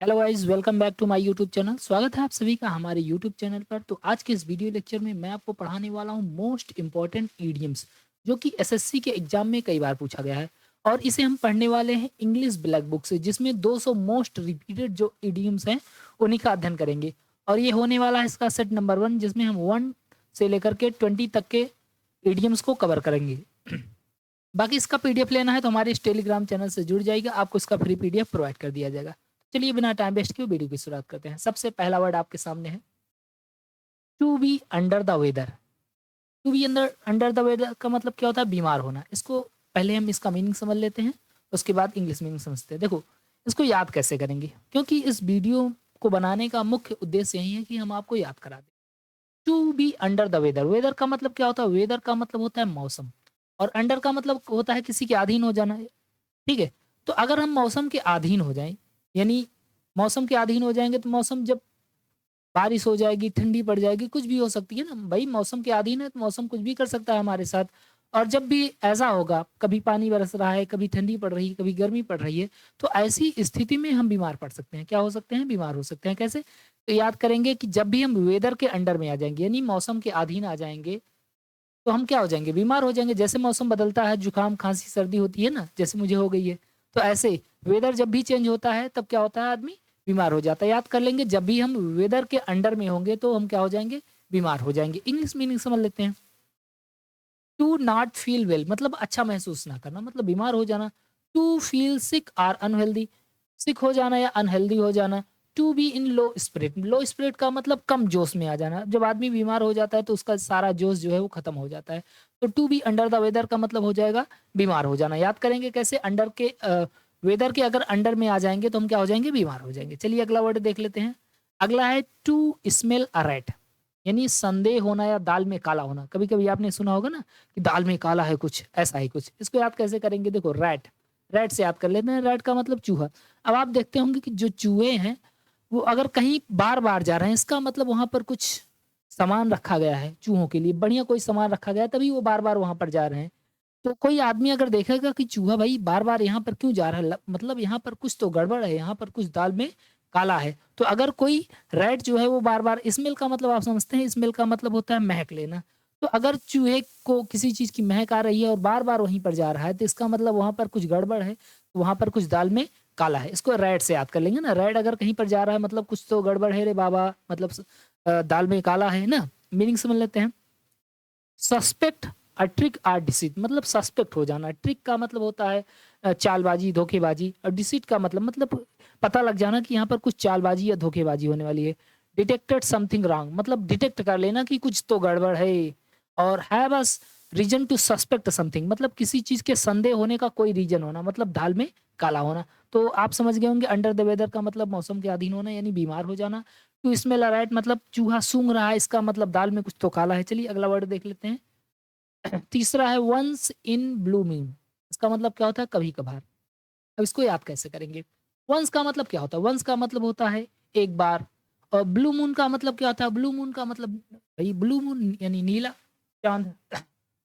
Hello guys, welcome back to my YouTube channel. स्वागत है आप सभी का हमारे यूट्यूब चैनल पर। तो आज के इस वीडियो लेक्चर में मैं आपको पढ़ाने वाला हूँ मोस्ट इम्पॉर्टेंट ईडियम्स, जो कि एसएससी के एग्जाम में कई बार पूछा गया है। और इसे हम पढ़ने वाले हैं इंग्लिश ब्लैक बुक से, जिसमें 200 मोस्ट रिपीटेड जो ईडियम्स हैं उन्हीं का अध्ययन करेंगे। और ये होने वाला है इसका सेट नंबर 1, जिसमें हम 1 से लेकर के 20 तक के ईडियम्स को कवर करेंगे। बाकी इसका पीडीएफ लेना है तो हमारे इस टेलीग्राम चैनल से जुड़ जाइएगा, आपको इसका फ्री पीडीएफ प्रोवाइड कर दिया जाएगा। चलिए बिना टाइम वेस्ट किए वीडियो की शुरुआत करते हैं। सबसे पहला वर्ड आपके सामने है to be under the weather. To be under under the weather का मतलब क्या होता है? बीमार होना। इसको पहले हम इसका मीनिंग समझ लेते हैं, उसके बाद इंग्लिश मीनिंग समझते हैं। देखो, इसको याद कैसे करेंगे, क्योंकि इस वीडियो को बनाने का मुख्य उद्देश्य यही है कि हम आपको याद करा दें। To be under the weather, weather का मतलब क्या होता है? वेदर का मतलब होता है मौसम, और अंडर का मतलब होता है किसी के अधीन हो जाना। ठीक है? तो अगर हम मौसम के अधीन हो जाएँ, यानी मौसम के अधीन हो जाएँगे, तो मौसम जब बारिश हो जाएगी, ठंडी पड़ जाएगी, कुछ भी हो सकती है ना। भई मौसम के अधीन है तो मौसम कुछ भी कर सकता है हमारे साथ। और जब भी ऐसा होगा, कभी पानी बरस रहा है, कभी ठंडी पड़ रही है, कभी गर्मी पड़ रही है, तो ऐसी स्थिति में हम बीमार पड़ सकते हैं। क्या हो सकते हैं? बीमार हो सकते हैं। कैसे? तो याद करेंगे कि जब भी हम वेदर के अंडर में आ जाएँगे, यानी मौसम के अधीन आ जाएँगे, तो हम क्या हो जाएँगे? बीमार हो जाएँगे। जैसे मौसम बदलता है, जुकाम, खाँसी, सर्दी होती है ना, जैसे मुझे हो गई है। तो ऐसे वेदर जब भी चेंज होता है, तब क्या होता है? आदमी बीमार हो जाता है। याद कर लेंगे, जब भी हम वेदर के अंडर में होंगे, तो हम क्या हो जाएँगे? बीमार हो जाएँगे। इंग्लिश मीनिंग समझ लेते हैं। टू नॉट फील वेल मतलब अच्छा महसूस ना करना, मतलब बीमार हो जाना। टू फील सिक और अनहेल्दी, सिक हो जाना या अनहेल्दी हो जाना। To be in low spirit, low spirit का मतलब कम जोश में आ जाना। जब आदमी बीमार हो जाता है तो उसका सारा जोश जो है वो खत्म हो जाता है। तो to be under the weather का मतलब हो जाएगा बीमार हो जाना। याद करेंगे कैसे? अंडर के वेदर के अगर अंडर में आ जाएंगे तो हम क्या हो जाएंगे? बीमार हो जाएंगे। चलिए अगला वर्ड देख लेते हैं। अगला है टू स्मेल अ रैट, यानी संदेह होना या दाल में काला होना। कभी कभी आपने सुना होगा ना कि दाल में काला है कुछ, ऐसा ही कुछ। इसको याद कैसे करेंगे? देखो, रैट, रैट से याद कर लेते हैं। रैट का मतलब चूहा। अब आप देखते होंगे कि जो चूहे हैं वो अगर कहीं बार-बार जा रहे हैं, इसका मतलब वहाँ पर कुछ सामान रखा गया है चूहों के लिए, बढ़िया कोई सामान रखा गया है, तभी वो बार-बार वहाँ पर जा रहे हैं। तो कोई आदमी अगर देखेगा कि चूहा भाई बार-बार यहाँ पर क्यों जा रहा है, मतलब यहाँ पर कुछ तो गड़बड़ है, यहाँ पर कुछ दाल में काला है। तो अगर कोई रैट जो है वो बार-बार, स्मेल का मतलब आप समझते हैं, स्मेल का मतलब होता है महक लेना। तो अगर चूहे को किसी चीज़ की महक आ रही है और बार-बार वहीं पर जा रहा है, तो इसका मतलब वहाँ पर कुछ गड़बड़ है, वहाँ पर कुछ दाल में काला है। इसको रैट से याद कर लेंगे ना। रैट अगर कहीं पर जा रहा है मतलब कुछ तो गड़बड़ है रे बाबा, मतलब दाल में काला है ना। मीनिंग समझ लेते हैं। Suspect a trick or deceit, मतलब सस्पेक्ट हो जाना। ट्रिक का मतलब होता है चालबाजी, धोखेबाजी। और डिसीट का मतलब पता लग जाना कि यहाँ पर कुछ चालबाजी या धोखेबाजी होने वाली है। डिटेक्टेड समथिंग रॉन्ग, मतलब डिटेक्ट कर लेना कि कुछ तो गड़बड़ है। और have us reason to suspect something, मतलब किसी चीज़ के संदेह होने का कोई रीजन होना, मतलब दाल में काला होना। तो आप समझ गए होंगे अंडर द वेदर का मतलब मौसम के अधीन होना, यानी बीमार हो जाना। टू स्मेल अ रैट मतलब चूहा सूंघ रहा है, इसका मतलब दाल में कुछ तो काला है। चलिए अगला वर्ड देख लेते हैं। तीसरा है वंस इन ब्लू मून, इसका मतलब क्या होता है? कभी-कभार। अब इसको याद कैसे करेंगे? वंस का मतलब क्या होता है? वंस का मतलब होता है एक बार। और ब्लू मून का मतलब क्या होता है? ब्लू मून का मतलब भई ब्लू मून यानी नीला चाँद।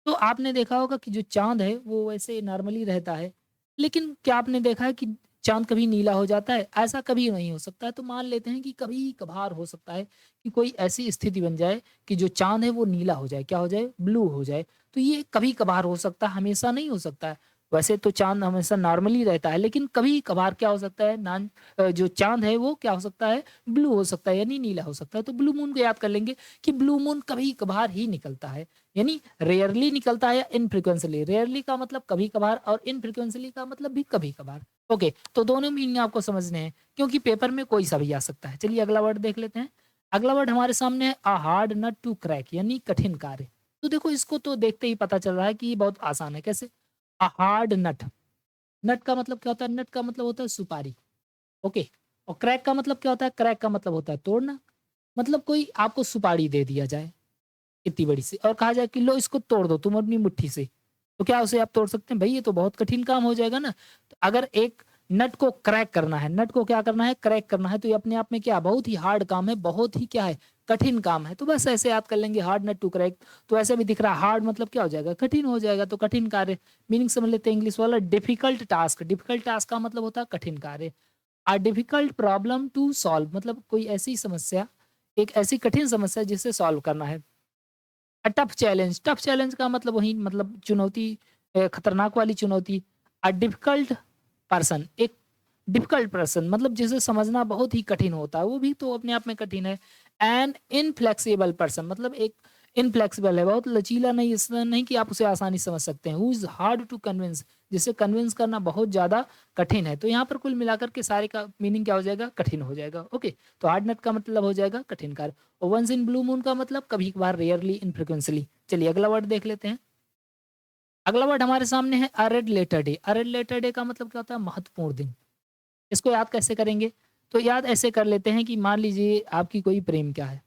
तो आपने देखा होगा कि जो चाँद है वो वैसे नॉर्मली रहता है। लेकिन क्या आपने देखा है कि चाँद कभी नीला हो जाता है? ऐसा कभी नहीं हो सकता है। तो मान लेते हैं कि कभी-कभार हो सकता है कि कोई ऐसी स्थिति बन जाए कि जो चाँद है वो नीला हो जाए, क्या हो जाए? ब्लू हो जाए। तो ये कभी-कभार हो सकता है, हमेशा नहीं हो सकता है। वैसे तो चाँद हमेशा नॉर्मली रहता है, लेकिन कभी-कभार क्या हो सकता है? जो चाँद है वो क्या हो सकता है? ब्लू हो सकता है, यानी नीला हो सकता है। तो ब्लू मून को याद कर लेंगे कि ब्लू मून कभी-कभार ही निकलता है। यानी रेयरली निकलता है या इनफ्रीक्वेंटली। रेयरली का मतलब कभी-कभार और इनफ्रीक्वेंटली का मतलब भी कभी-कभार। ओके, तो दोनों मीनिंग आपको समझने हैं, क्योंकि पेपर में कोई सा भी आ सकता है। चलिए अगला वर्ड देख लेते हैं। अगला वर्ड हमारे सामने है a hard nut to crack, यानी कठिन कार्य। तो देखो, इसको तो देखते ही पता चल रहा है कि ये बहुत आसान है। कैसे? अ हार्ड नट, नट का मतलब क्या होता है? नट का मतलब होता है सुपारी। ओके। और क्रैक का मतलब क्या होता है? क्रैक का मतलब होता है तोड़ना। मतलब कोई आपको सुपारी दे दिया जाए इतनी बड़ी सी और कहा जाए कि लो इसको तोड़ दो तुम अपनी मुट्ठी से, तो क्या उसे आप तोड़ सकते हैं? भई ये तो बहुत कठिन काम हो जाएगा ना। तो अगर एक नट को क्रैक करना है, नट को क्या करना है? क्रैक करना है, तो ये अपने आप में क्या बहुत ही हार्ड काम है, बहुत ही क्या है? कठिन काम है। तो बस ऐसे याद कर लेंगे हार्ड नट टू क्रैक। तो ऐसे भी दिख रहा है हार्ड मतलब क्या हो जाएगा? कठिन हो जाएगा। तो कठिन कार्य। मीनिंग समझ लेते हैं इंग्लिश वाला डिफिकल्ट टास्क। डिफिकल्ट टास्क का मतलब होता है कठिन कार्य। A difficult problem to solve मतलब कोई ऐसी समस्या, एक ऐसी कठिन समस्या जिसे सॉल्व करना है। टफ चैलेंज का मतलब वही मतलब चुनौती, खतरनाक वाली चुनौती। डिफिकल्ट पर्सन, एक डिफिकल्ट पर्सन मतलब जिसे समझना बहुत ही कठिन होता है, वो भी तो अपने आप में कठिन है। एंड इनफ्लेक्सिबल पर्सन मतलब एक इनफ्लेक्सिबल है, बहुत लचीला नहीं, इस तरह नहीं कि आप उसे आसानी से समझ सकते हैं। Who is hard to convince, जिसे कन्विंस करना बहुत ज्यादा कठिन है। तो यहाँ पर कुल मिलाकर के सारे का मीनिंग क्या हो जाएगा, कठिन हो जाएगा। ओके, तो हार्ड नट का मतलब हो जाएगा कठिन कार्य। और वंस इन ब्लू मून का मतलब कभी कभार, रेयरली, इनफ्रिक्वेंसली। चलिए अगला वर्ड देख लेते हैं। अगला वर्ड हमारे सामने है a red letter day. A red letter day का मतलब क्या होता है, महत्वपूर्ण दिन। इसको याद कैसे करेंगे, तो याद ऐसे कर लेते हैं कि मान लीजिए आपकी कोई प्रेमिका है।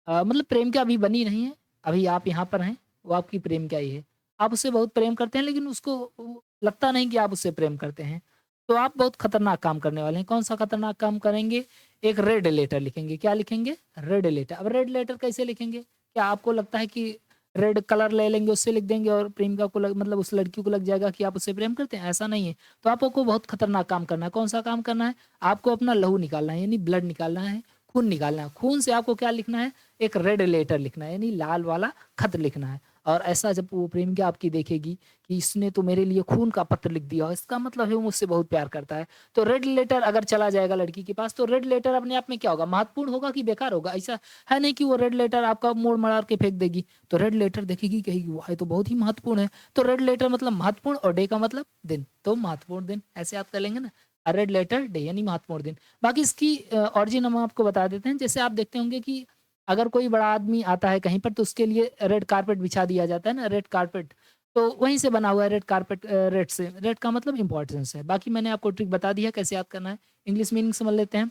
मतलब प्रेमिका अभी बनी नहीं है, अभी आप यहाँ पर हैं, वो आपकी प्रेमिका ही है। आप उससे बहुत प्रेम करते हैं, लेकिन उसको लगता नहीं कि आप उससे प्रेम करते हैं। तो आप बहुत खतरनाक काम करने वाले हैं। कौन सा खतरनाक काम करेंगे, एक रेड लेटर लिखेंगे। क्या लिखेंगे, रेड लेटर। अब रेड लेटर कैसे लिखेंगे, क्या आपको लगता है कि रेड कलर ले लेंगे, उससे लिख देंगे और प्रेमिका को मतलब उस लड़की को लग जाएगा कि आप उससे प्रेम करते हैं? ऐसा नहीं है। तो आपको बहुत खतरनाक काम करना है। कौन सा काम करना है, आपको अपना लहू निकालना है, यानी ब्लड निकालना है, खून निकालना है। खून से आपको क्या लिखना है, एक रेड लेटर लिखना है, यानी लाल वाला खत लिखना है। और ऐसा जब वो प्रेमिका आपकी देखेगी कि इसने तो मेरे लिए खून का पत्र लिख दिया, इसका मतलब है वो मुझसे बहुत प्यार करता है। तो रेड लेटर अगर चला जाएगा लड़की के पास, तो रेड लेटर अपने आप में क्या होगा, महत्वपूर्ण होगा कि बेकार होगा? ऐसा है नहीं कि वो रेड लेटर आपका मोड़ मड़ार के फेंक देगी। तो रेड लेटर देखेगी, कहेगी वाह ये तो बहुत ही महत्वपूर्ण है। तो रेड लेटर मतलब महत्वपूर्ण, और डे का मतलब दिन, तो महत्वपूर्ण दिन ऐसे याद कर लेंगे ना, रेड लेटर डे यानी महत्वपूर्ण दिन। बाकी इसकी ऑरिजिन हम आपको बता देते हैं। जैसे आप देखते होंगे कि अगर कोई बड़ा आदमी आता है कहीं पर, तो उसके लिए रेड कारपेट बिछा दिया जाता है ना, रेड कारपेट। तो वहीं से बना हुआ है रेड कारपेट, रेड से, रेड का मतलब इंपॉर्टेंस है। बाकी मैंने आपको ट्रिक बता दी है कैसे याद करना है। इंग्लिश मीनिंग समझ लेते हैं।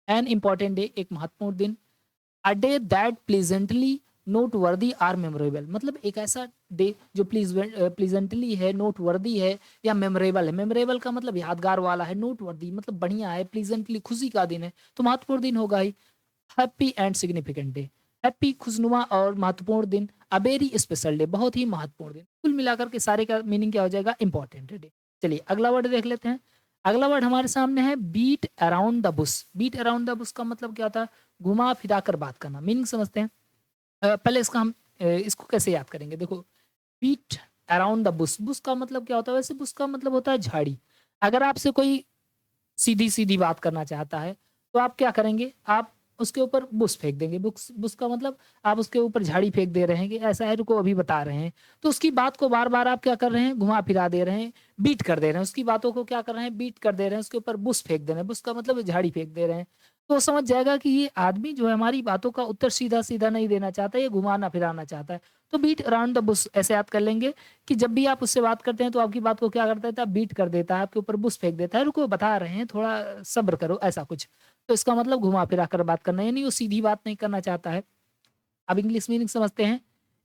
एन इम्पॉर्टेंट डे, एक महत्वपूर्ण दिन। A day that pleasantly note वर्दी आर मेमोरेबल मतलब एक ऐसा डे जो प्लीजेंटली है, नोट वर्दी है, या मेमोरेबल है। मेमोरेबल का मतलब यादगार वाला है, नोट वर्दी मतलब बढ़िया है, प्लीजेंटली खुशी का दिन है, तो महत्वपूर्ण दिन होगा ही। Happy and significant day, happy खुशनुमा और महत्वपूर्ण दिन। अ वेरी स्पेशल डे, बहुत ही महत्वपूर्ण दिन। कुल मिलाकर के सारे का मीनिंग क्या हो जाएगा, इंपॉर्टेंट डे। चलिए अगला वर्ड देख लेते हैं। अगला वर्ड हमारे सामने है beat around the bush. Beat around the bush का मतलब क्या होता है, घुमा फिरा कर बात करना। मीनिंग समझते हैं। पहले इसका हम इसको कैसे याद करेंगे, देखो। Beat around the bush, bush का मतलब क्या होता है, वैसे बुश का मतलब होता है झाड़ी। अगर आपसे कोई सीधी सीधी बात करना चाहता है, तो आप क्या करेंगे, आप उसके ऊपर बुश फेंक देंगे। बुक्स बुश का मतलब आप उसके ऊपर झाड़ी फेंक दे रहे हैं कि ऐसा है, रुको अभी बता रहे हैं। तो उसकी बात को बार बार आप क्या कर रहे हैं, घुमा फिरा दे रहे हैं, बीट कर दे रहे हैं। उसकी बातों को क्या कर रहे हैं, बीट कर दे रहे हैं, उसके ऊपर बुश फेंक दे रहे हैं। बुश का मतलब झाड़ी फेंक दे रहे हैं। तो वो समझ जाएगा कि ये आदमी जो है हमारी बातों का उत्तर सीधा सीधा नहीं देना चाहता, ये घुमाना फिराना चाहता है। तो बीट अराउंड द बुश ऐसे याद कर लेंगे कि जब भी आप उससे बात करते हैं, तो आपकी बात को क्या करता है, बीट कर देता है, आपके ऊपर बुश फेंक देता है, रुको बता रहे हैं, थोड़ा सब्र करो, ऐसा कुछ। तो इसका मतलब घुमा फिरा कर बात करना, यानी वो सीधी बात नहीं करना चाहता है। अब इंग्लिश मीनिंग समझते हैं।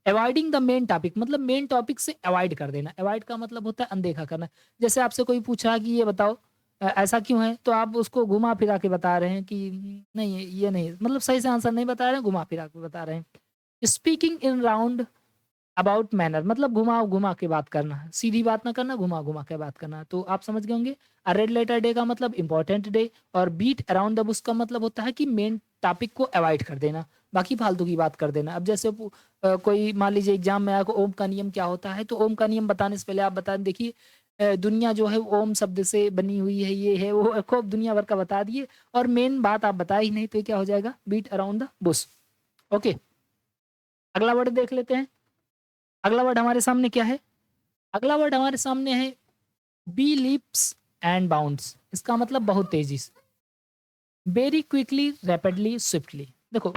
अवॉइडिंग द मेन टॉपिक मतलब मेन टॉपिक से अवॉइड कर देना। अवॉइड का मतलब होता है अनदेखा करना। जैसे आपसे कोई पूछा कि ये बताओ ऐसा क्यों है, तो आप उसको घुमा फिरा के बता रहे हैं कि नहीं ये नहीं, मतलब सही से आंसर नहीं बता रहे हैं, घुमा फिरा के बता रहे हैं। Speaking in round about manner मतलब घुमा घुमा के बात करना, सीधी बात ना करना, घुमा घुमा के बात करना। तो आप समझ गए होंगे। अ रेड लेटर डे का मतलब इंपॉर्टेंट डे, और बीट अराउंड द बुश का मतलब होता है कि मेन टॉपिक को अवॉइड कर देना, बाकी फालतू की बात कर देना। अब जैसे कोई मान लीजिए एग्जाम में आया को ओम का नियम क्या होता है, तो ओम का नियम बताने से पहले आप बता देखिए, दुनिया जो है वो ओम शब्द से बनी हुई है, ये है वो, खूब दुनिया भर का बता दिए, और मेन बात आप बता ही नहीं, तो ये क्या हो जाएगा, beat around the bush. Okay, अगला वर्ड देख लेते हैं। अगला वर्ड हमारे सामने क्या है, अगला वर्ड हमारे सामने है बी लीप्स एंड बाउंड्स। इसका मतलब बहुत तेजी से, वेरी क्विकली, रैपिडली, स्विफ्टली। देखो,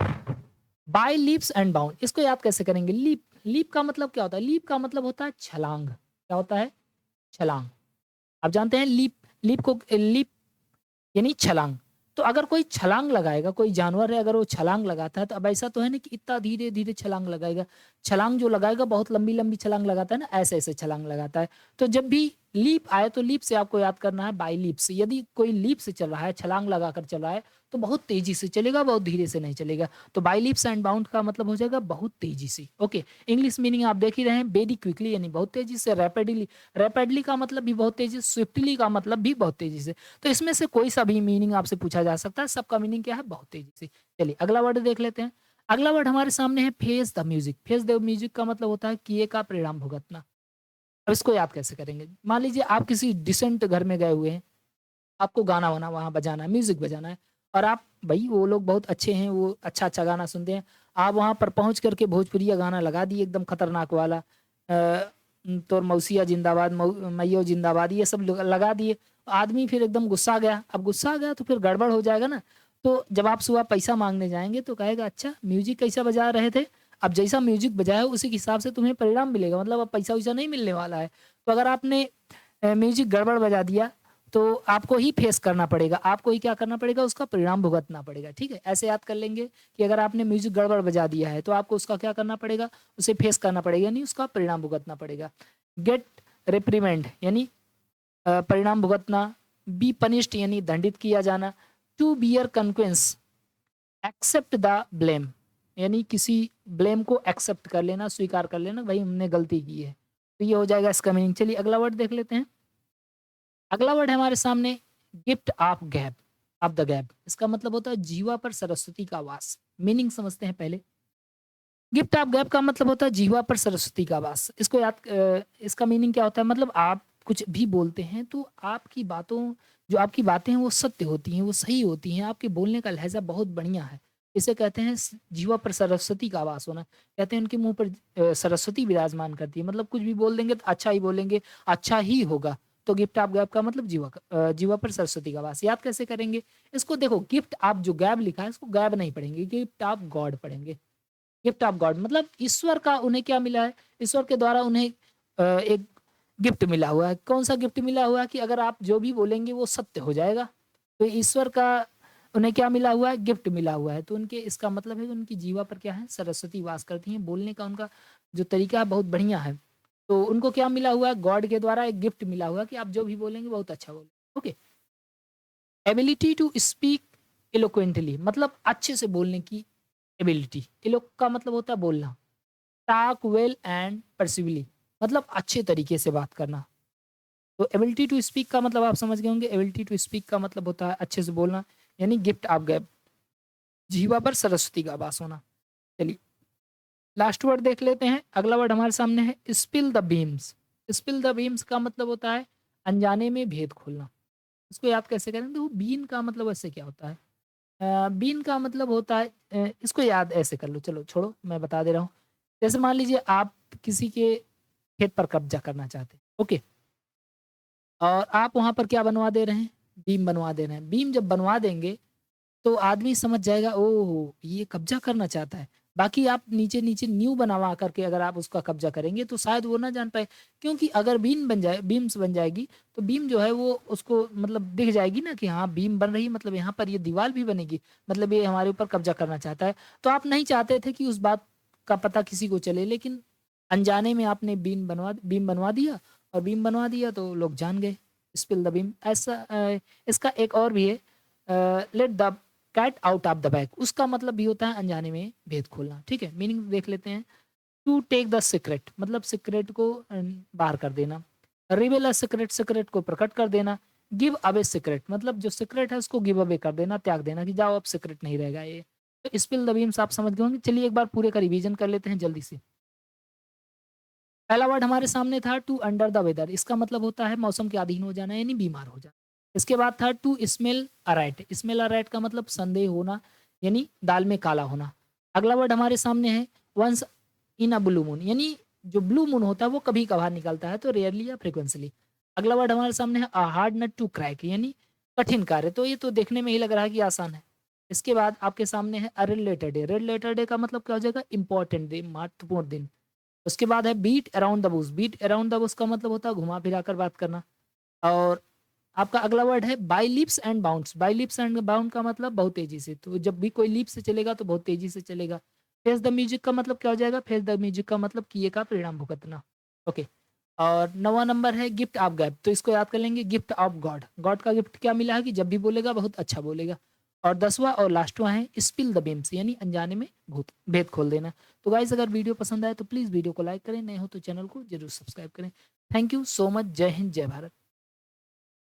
बाय लीप्स एंड बाउंड, इसको याद कैसे करेंगे। लीप, लीप का मतलब क्या होता है, लीप का मतलब होता है छलांग। क्या होता है, छलांग। आप जानते हैं लीप, लीप को लीप यानी छलांग। तो अगर कोई छलांग लगाएगा, कोई जानवर है अगर वो छलांग लगाता है, तो अब ऐसा तो है ना कि इतना धीरे धीरे छलांग लगाएगा। छलांग जो लगाएगा बहुत लंबी लंबी छलांग लगाता है ना, ऐसे ऐसे छलांग लगाता है। तो जब भी लीप आए तो लीप से आपको याद करना है बाई लीप से। यदि कोई लीप से चल रहा है, छलांग लगाकर चल रहा है, तो बहुत तेजी से चलेगा, बहुत धीरे से नहीं चलेगा। तो बाई लीप्स एंड बाउंड का मतलब हो जाएगा बहुत तेजी से। ओके, इंग्लिश मीनिंग आप देख ही रहे हैं, वेरी क्विकली यानी बहुत तेजी से, रैपिडली, रैपिडली का मतलब भी बहुत तेजी से, स्विफ्टली का मतलब भी बहुत तेजी से। तो इसमें से कोई सा भी मीनिंग आपसे पूछा जा सकता है, सबका मीनिंग क्या है, बहुत तेजी से। चलिए अगला वर्ड देख लेते हैं। अगला वर्ड हमारे सामने है face the music. Face the music का मतलब होता है किए का परिणाम भुगतना। अब इसको याद कैसे करेंगे? मान लीजिए आप किसी डिसेंट घर में गए हुए हैं, आपको गाना वाना वहाँ बजाना है, म्यूजिक बजाना है, और आप भाई वो लोग बहुत अच्छे हैं, वो अच्छा अच्छा गाना सुनते हैं, आप वहाँ पर पहुँच करके भोजपुरिया गाना लगा दिए एकदम खतरनाक वाला, तो मौसिया जिंदाबाद, मैयो जिंदाबाद, ये सब लगा दिए। आदमी फिर एकदम गुस्सा आ गया। अब गुस्सा आ गया तो फिर गड़बड़ हो जाएगा ना। तो जब आप सुबह पैसा मांगने जाएंगे तो कहेगा अच्छा म्यूजिक कैसा बजा रहे थे। अब जैसा म्यूजिक बजाया उसी के हिसाब से तुम्हें परिणाम मिलेगा, मतलब अब पैसा वैसा नहीं मिलने वाला है। तो अगर आपने म्यूजिक गड़बड़ बजा दिया तो आपको ही फेस करना पड़ेगा, आपको ही क्या करना पड़ेगा, उसका परिणाम भुगतना पड़ेगा। ठीक है, ऐसे याद कर लेंगे कि अगर आपने म्यूजिक गड़बड़ बजा दिया है तो आपको उसका क्या करना पड़ेगा, उसे फेस करना पड़ेगा, यानी उसका परिणाम भुगतना पड़ेगा। गेट रिप्रीमेंड यानी परिणाम भुगतना। बी पनिश्ड यानी दंडित किया जाना। To bear consequence, accept the blame यानी किसी ब्लेम को एक्सेप्ट कर लेना, स्वीकार कर लेना, भाई हमने गलती की है। तो ये हो जाएगा इसका मीनिंग। चलिए अगला वर्ड देख लेते हैं। अगला वर्ड है हमारे सामने gift of gap, of the gap. इसका मतलब होता है जीवा पर सरस्वती का वास। मीनिंग समझते हैं पहले। गिफ्ट ऑफ गैप का मतलब होता है जीवा पर सरस्वती का वास। इसको याद इसका मीनिंग क्या होता है, मतलब आप कुछ भी बोलते हैं तो आपकी बातों, जो आपकी बातें हैं वो सत्य होती हैं, वो सही होती हैं, आपके बोलने का लहजा बहुत बढ़िया है। इसे कहते हैं जीवा पर सरस्वती का वास होना। कहते हैं उनके मुंह पर सरस्वती विराजमान करती है, मतलब कुछ भी बोल देंगे तो अच्छा ही बोलेंगे, अच्छा ही होगा। तो गिफ्ट ऑफ गैप का मतलब जीवा पर सरस्वती का वास। याद कैसे करेंगे इसको? देखो, गिफ्ट आप जो गैप लिखा है इसको गैप नहीं पढ़ेंगे, गिफ्ट ऑफ गॉड पढ़ेंगे। गिफ्ट ऑफ गॉड मतलब ईश्वर का उन्हें क्या मिला है, ईश्वर के द्वारा उन्हें एक गिफ्ट मिला हुआ है। कौन सा गिफ्ट मिला हुआ है कि अगर आप जो भी बोलेंगे वो सत्य हो जाएगा। तो ईश्वर का उन्हें क्या मिला हुआ है, गिफ्ट मिला हुआ है। तो उनके इसका मतलब है कि उनकी जीवा पर क्या है, सरस्वती वास करती हैं। बोलने का उनका जो तरीका है बहुत बढ़िया है। तो उनको क्या मिला हुआ है, गॉड के द्वारा एक गिफ्ट मिला हुआ है कि आप जो भी बोलेंगे बहुत अच्छा बोलेंगे। ओके, एबिलिटी टू स्पीक इलोक्वेंटली मतलब अच्छे से बोलने की एबिलिटी। इलोक का मतलब होता है बोलना। टॉक वेल एंड परसिवली मतलब अच्छे तरीके से बात करना। तो एबिलिटी टू स्पीक का मतलब आप समझ गए होंगे। एबिलिटी टू स्पीक का मतलब होता है अच्छे से बोलना, यानी गिफ्ट ऑफ गैप, जीवा पर सरस्वती का वास होना। चलिए लास्ट वर्ड देख लेते हैं। अगला वर्ड हमारे सामने है spill the beams. Spill the beams का मतलब होता है अनजाने में भेद खोलना। इसको याद कैसे करें? तो बीन का मतलब ऐसे क्या होता है, बीन का मतलब होता है इसको याद ऐसे कर लो, चलो छोड़ो मैं बता दे रहा हूँ। जैसे मान लीजिए आप किसी के खेत पर कब्जा करना चाहते हैं, ओके, और आप वहां पर क्या बनवा दे रहे हैं, बीम बनवा दे रहे हैं। बीम जब बनवा देंगे तो आदमी समझ जाएगा ओह ये कब्जा करना चाहता है। बाकी आप नीचे नीचे न्यू बनवा करके अगर आप उसका कब्जा करेंगे तो शायद वो ना जान पाए, क्योंकि अगर बीम बन जाए, बीम्स बन जाएगी तो बीम जो है वो उसको मतलब दिख जाएगी ना कि हाँ बीम बन रही है, मतलब यहाँ पर ये दीवार भी बनेगी, मतलब ये हमारे ऊपर कब्जा करना चाहता है। तो आप नहीं चाहते थे कि उस बात का पता किसी को चले, लेकिन अनजाने में आपने बीम बनवा दिया, और बीम बनवा दिया तो लोग जान गए। स्पिल द बीम ऐसा इसका एक और भी है, let the cat out of the bag. उसका मतलब भी होता है अनजाने में भेद खोलना। ठीक है, मीनिंग देख लेते हैं। टू टेक द सीक्रेट मतलब सीक्रेट को बाहर कर देना। रिवेल अ सीक्रेट सीक्रेट को प्रकट कर देना। गिव अवे सीक्रेट मतलब जो सीक्रेट है उसको गिव अवे कर देना, त्याग देना कि जाओ अब सीक्रेट नहीं रहेगा ये। तो स्पिल द बीम्स आप समझ गए होंगे। चलिए एक बार पूरे का रिवीजन कर लेते हैं जल्दी से। पहला वर्ड हमारे सामने था टू अंडर द वेदर। इसका मतलब होता है मौसम के अधीन हो जाना, यानी बीमार हो जाना। इसके बाद था to smell a rat. Smell a rat का मतलब संदेह होना, यानी दाल में काला होना। अगला वर्ड हमारे सामने है once in a blue moon, यानी जो ब्लू मून होता है वो कभी कभार निकलता है, तो रेयरली या फ्रिक्वेंसली। अगला वर्ड हमारे सामने है a hard nut to crack, यानी कठिन कार्य। तो ये तो देखने में ही लग रहा है कि आसान है। इसके बाद आपके सामने है a red letter day. Red letter day का मतलब क्या हो जाएगा, इंपॉर्टेंट दिन, महत्वपूर्ण दिन। उसके बाद है beat around the bush. Beat around the bush का मतलब होता है घुमा फिरा कर बात करना। और आपका अगला वर्ड है by lips and bounds. By lips and bound का मतलब बहुत तेजी से। तो जब भी कोई लिप से चलेगा तो बहुत तेजी से चलेगा। फेस द म्यूजिक का मतलब क्या हो जाएगा, फेस द म्यूजिक का मतलब किए का परिणाम भुगतना। ओके, और 9वां नंबर है गिफ्ट ऑफ गैप, तो इसको याद कर लेंगे गिफ्ट ऑफ गॉड। गॉड का गिफ्ट क्या मिला है कि जब भी बोलेगा बहुत अच्छा बोलेगा। और 10वां और लास्टवां है स्पिल द बीन्स, यानी अनजाने में भूत भेद खोल देना। तो गाइस अगर वीडियो पसंद आए तो प्लीज़ वीडियो को लाइक करें, नए हो तो चैनल को जरूर सब्सक्राइब करें। Thank you so much. जय हिंद, जय भारत।